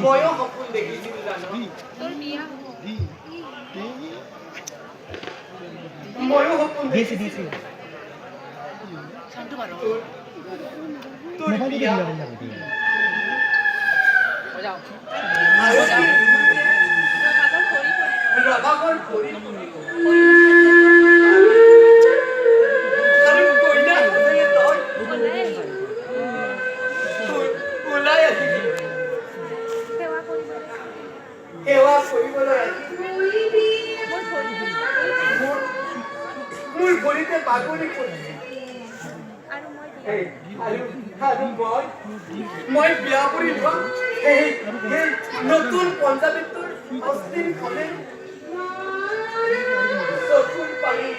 ময়ো সপোন দেখিছিলো জানো ময়ো সপোন দেখিছিলো তোৰ বিয়া ৰভাগৰ খৰি আৰু কইনা হাতেৰে তই ওলাই আহিবি সেৱা কৰিবলৈ আহিবি মোৰ ভৰিতে বাগৰি পৰিছে আৰু মই বিয়া কৰি লোৱা সেই নতুন পঞ্জাৱীটোৰ অস্থিৰ খনে চকুৰ পানী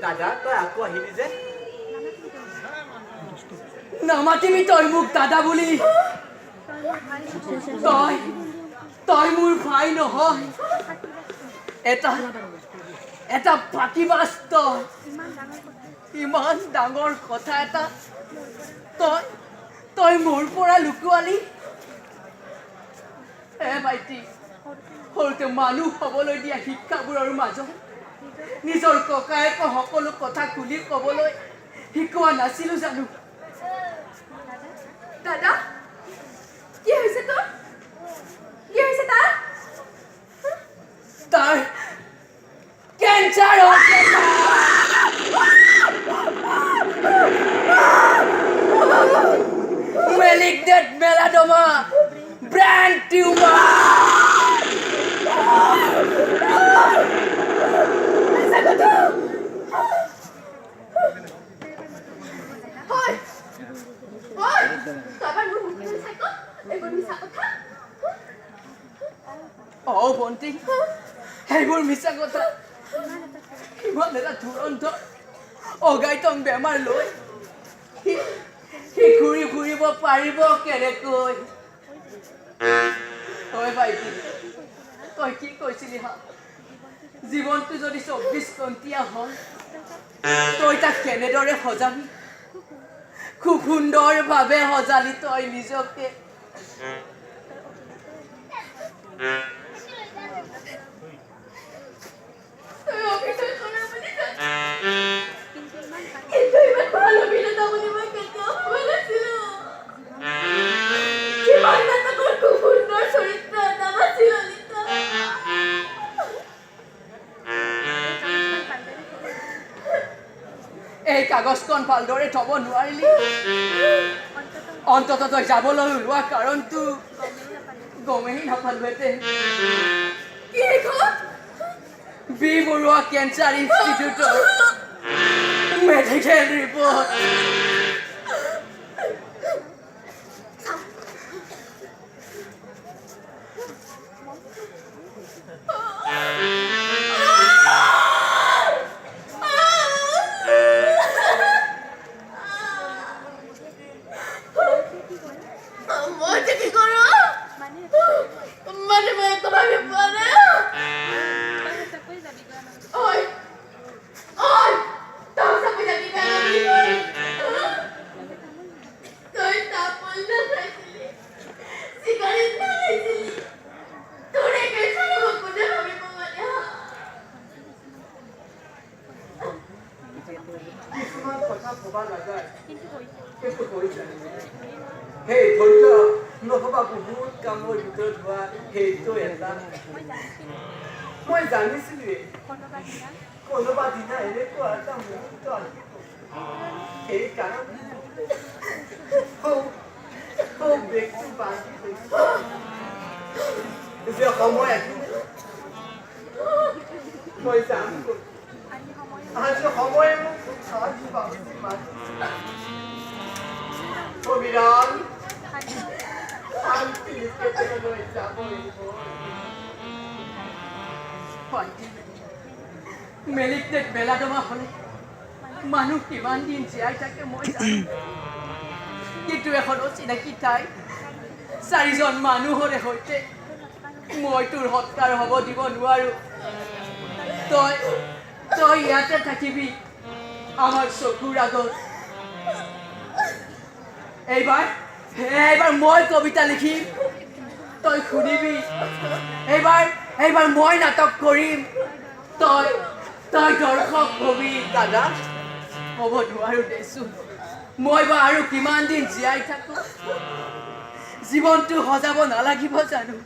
দাদা তই আকৌ আহিলি যে নামাতিবি তই মোক দাদা বুলি তই মোৰ ভাই নহয় এটা ফাঁকিবাস্ত ইমান ডাঙৰ কথা এটা তই মোৰ পৰা লুকুৱালি ভাইটি সৰুতে মানুহ হ'বলৈ দিয়া শিক্ষাবোৰৰ মাজত নিজৰ ককায়েকৰ সকলো কথা খুলি ক'বলৈ শিকোৱা নাছিলো জানো দাদা কি হৈছে তোৰ কি হৈছে তাৰ কেঞ্চাৰ হৈছে malignant melanoma brain tumor ভণ্টি সেইবোৰ মিছা কথা ইমান এটা ধুৰন্ধ অগাইতং বেমাৰ লৈ সি ঘূৰি ফুৰিব পাৰিব কেনেকৈ তই ভাইটি তই কি কৈছিলি হা জীৱনটো যদি 24 ঘণ্টীয়া হয় তই তাক কেনেদৰে সজাবি খুব সুন্দৰভাৱে সজালি তই নিজকে এই কাগজখন ভালদৰে থব নোৱাৰিলি অন্ততঃ তই যাবলৈ ওলোৱা কাৰণটো গমেই নাপালোহেঁতেন বি বৰুৱা কেঞ্চাৰ ইনষ্টিটিউটৰ মেডিকেল ৰিপৰ্ট Hey, ধৰিলা নহবা বহুত কামৰ ভিতৰত হোৱা সেইটো এটা মই জানিছিলোৱে কোনোবা দিনা এনেকুৱা এটা মুহূৰ্ত আহিব সেই কাৰণে ব্যক্তি বান্ধি যে সময় আহিলে মই যাম আজি সময়ে মোক সাজ বান্ধি অবিৰাম শান্তি নিকেতনলৈ যাব মেলিগনেণ্ট মেলাডমা হ'লে মানুহ কিমান দিন জীয়াই থাকে মই জানো কিন্তু এখন অচিনাকি ঠাই 4জন মানুহৰে সৈতে মই তোৰ সৎকাৰ হ'ব দিব নোৱাৰো তই তই ইয়াতে থাকিবি আমাৰ চকুৰ আগত এইবাৰ মই কবিতা লিখিম তই শুনিবি এইবাৰ মই নাটক কৰিম তই দৰ্শক হবি দাদা হ'ব নোৱাৰো দেচোন মই বা আৰু কিমান দিন জীয়াই থাকো জীৱনটো সজাব নালাগিব জানো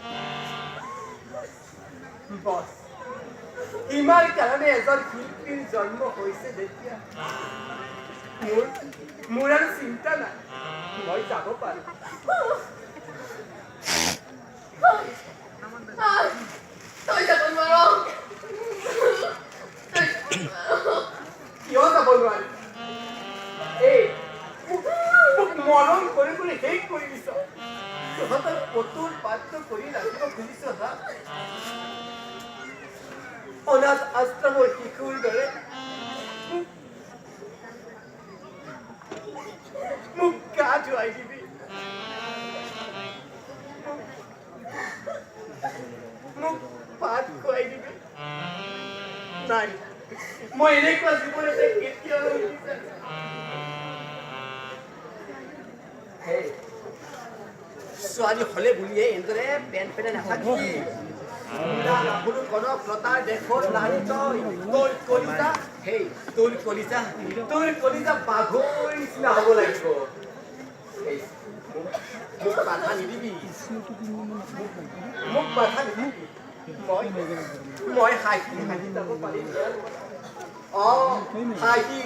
বছ ইমান কাৰণে এজন শিল্পীৰ জন্ম হৈছে যেতিয়া মোৰ আৰু চিন্তা নাই মই যাব পাৰো তই যাব নোৱাৰ কিয় যাব নোৱাৰি মোক মৰম কৰি শেষ কৰি দিছ তহঁতৰ কটোৰ পাত্ৰ কৰি ৰাখিব খুজিছ হা অনাথ আশ্ৰমৰ শিশুৰ দৰে মোক গা ধুৱাই দিবি মোক ভাত খুৱাই দিবি নাই মই এনেকুৱা জীৱন এটা কেতিয়াও নিবিচাৰো ছোৱালী হলে বুলিয়ে এনেদৰে পেন পেনে নাথাকি কনকলতাৰ দেশৰ নাৰী তোৰ কলিজা বাঘৰ নিচিনা হ'ব লাগিব মোক বাধা নিদিবি মই হাঁহি যাব পাৰিম হাঁহি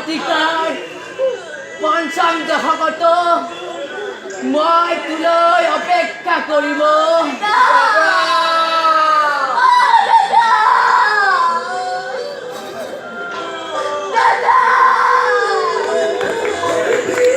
শতিকাৰ পঞ্চম দশকতো মই তোলৈ অপেক্ষা কৰিম